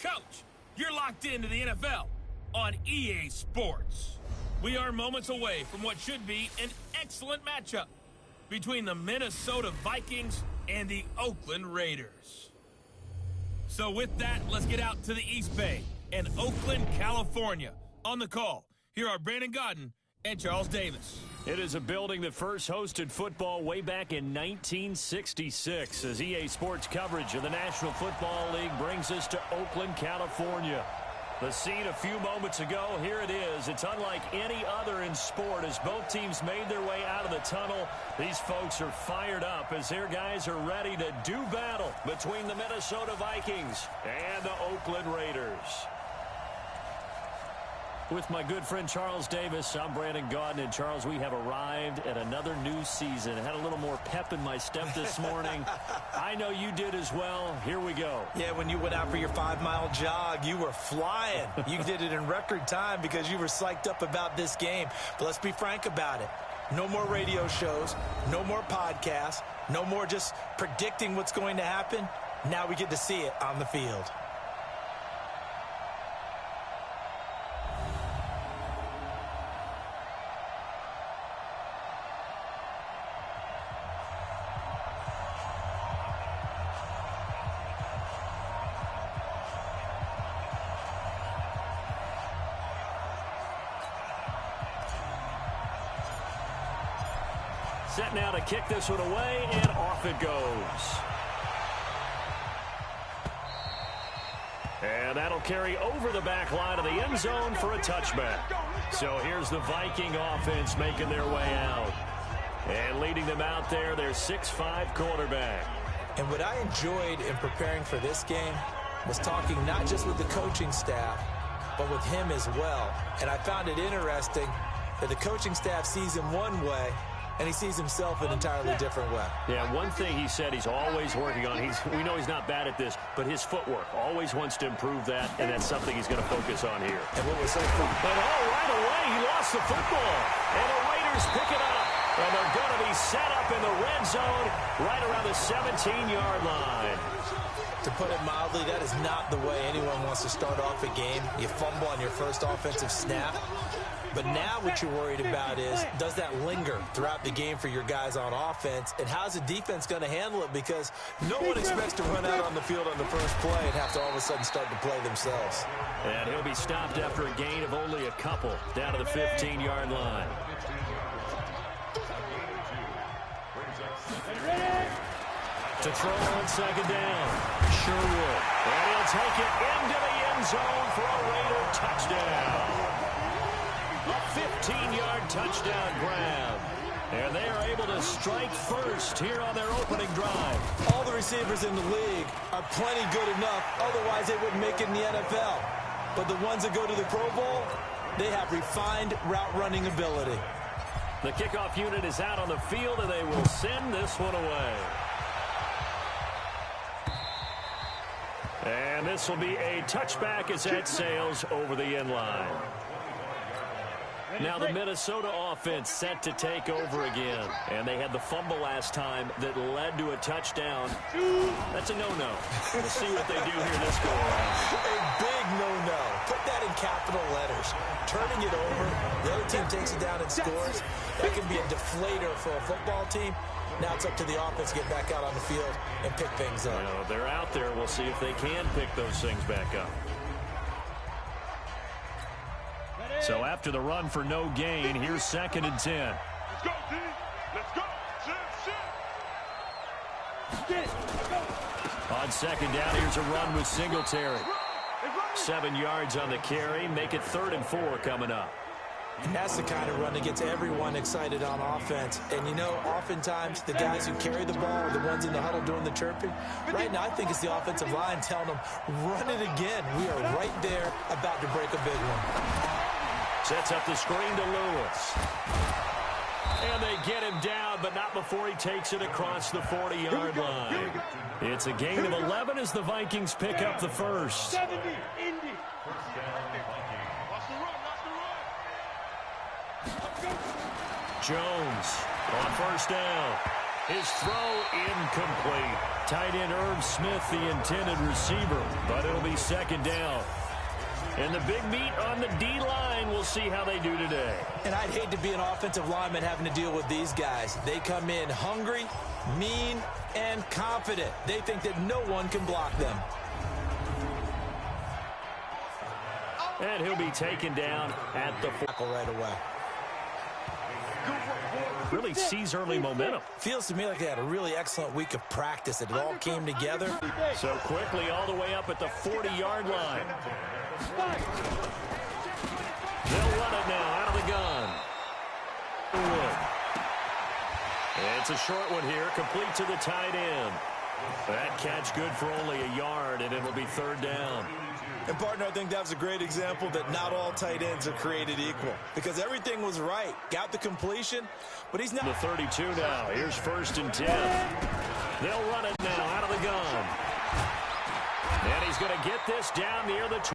Coach, you're locked into the NFL on EA Sports. We are moments away from what should be an excellent matchup between the Minnesota Vikings and the Oakland Raiders. So with that, let's get out to the East Bay and Oakland, California. On the call, here are Brandon Godden and Charles Davis. It is a building that first hosted football way back in 1966 as EA Sports coverage of the National Football League brings us to Oakland, California. The scene a few moments ago, here it is. It's unlike any other in sport as both teams made their way out of the tunnel. These folks are fired up as their guys are ready to do battle between the Minnesota Vikings and the Oakland Raiders. With my good friend Charles Davis, I'm Brandon Godden. And Charles, we have arrived at another new season. I had a little more pep in my step this morning. I know you did as well. Here we go. Yeah, when you went out for your 5-mile jog, you were flying. You did it in record time because you were psyched up about this game. But let's be frank about it. No more radio shows, no more podcasts, no more just predicting what's going to happen. Now we get to see it on the field. Set now to kick this one away, and off it goes. And that'll carry over the back line of the end zone for a touchback. So here's the Viking offense making their way out. And leading them out there, their 6'5" quarterback. And what I enjoyed in preparing for this game was talking not just with the coaching staff, but with him as well. And I found it interesting that the coaching staff sees him one way, and he sees himself an entirely different way. Yeah, one thing he said he's always working on, we know he's not bad at this, but his footwork, always wants to improve that, and that's something he's going to focus on here. And what was so cool? But right away, he lost the football, and the Raiders pick it up, and they're going to be set up in the red zone right around the 17-yard line. To put it mildly, that is not the way anyone wants to start off a game. You fumble on your first offensive snap. But now what you're worried about is, does that linger throughout the game for your guys on offense? And how's the defense going to handle it? Because no one expects to run out on the field on the first play and have to all of a sudden start to play themselves. And he'll be stopped after a gain of only a couple down to the 15-yard line. To throw on second down, Sherwood. And he'll take it into the end zone for a Raider touchdown. A 15-yard touchdown grab. And they are able to strike first here on their opening drive. All the receivers in the league are plenty good enough. Otherwise, they wouldn't make it in the NFL. But the ones that go to the Pro Bowl, they have refined route running ability. The kickoff unit is out on the field, and they will send this one away. And this will be a touchback as that sails over the end line. Now the Minnesota offense set to take over again. And they had the fumble last time that led to a touchdown. That's a no-no. We'll see what they do here this go-around. A big no-no. Put that in capital letters. Turning it over, the other team takes it down and scores. That can be a deflator for a football team. Now it's up to the offense to get back out on the field and pick things up. Well, they're out there. We'll see if they can pick those things back up. So after the run for no gain, here's 2nd and 10. Let's go, D. Let's go. Shit. On second down, here's a run with Singletary. 7 yards on the carry. Make it 3rd and 4 coming up. And that's the kind of run that gets everyone excited on offense. And, you know, oftentimes the guys who carry the ball are the ones in the huddle doing the chirping. Right now, I think it's the offensive line telling them, run it again. We are right there about to break a big one. Sets up the screen to Lewis. And they get him down, but not before he takes it across the 40-yard line. It's a gain of 11 as the Vikings pick up the first. 70, Indy. Jones on first down. His throw incomplete. Tight end Irv Smith, the intended receiver, but it'll be second down. And the big meat on the D-line, we'll see how they do today. And I'd hate to be an offensive lineman having to deal with these guys. They come in hungry, mean, and confident. They think that no one can block them. And he'll be taken down at the tackle right away. Really sees early momentum. Feels to me like they had a really excellent week of practice. It all came together. So quickly all the way up at the 40-yard line. They'll run it now out of the gun. It's a short one here, complete to the tight end. That catch good for only a yard, and it'll be third down. And, partner, I think that was a great example that not all tight ends are created equal. Because everything was right. Got the completion, but he's not. The 32 now. Here's 1st and 10. They'll run it now out of the gun. And he's going to get this down near the